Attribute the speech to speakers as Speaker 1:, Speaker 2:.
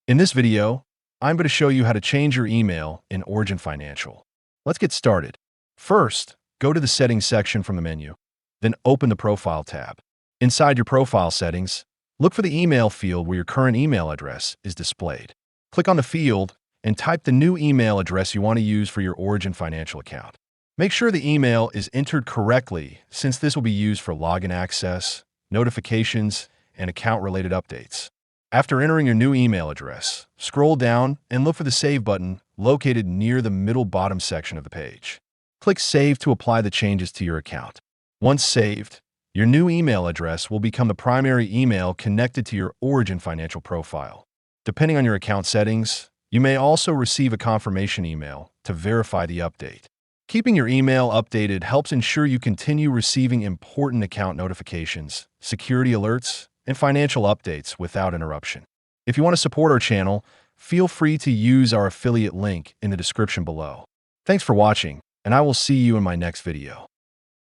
Speaker 1: In this video, I'm going to show you how to change your email in Origin Financial. Let's get started. First, go to the Settings section from the menu, then open the Profile tab. Inside your profile settings, look for the email field where your current email address is displayed. Click on the field and type the new email address you want to use for your Origin Financial account. Make sure the email is entered correctly since this will be used for login access, notifications, and account-related updates. After entering your new email address, scroll down and look for the Save button located near the middle bottom section of the page. Click Save to apply the changes to your account. Once saved, your new email address will become the primary email connected to your Origin Financial profile. Depending on your account settings, you may also receive a confirmation email to verify the update. Keeping your email updated helps ensure you continue receiving important account notifications, security alerts, and financial updates without interruption. If you want to support our channel, feel free to use our affiliate link in the description below. Thanks for watching, and I will see you in my next video.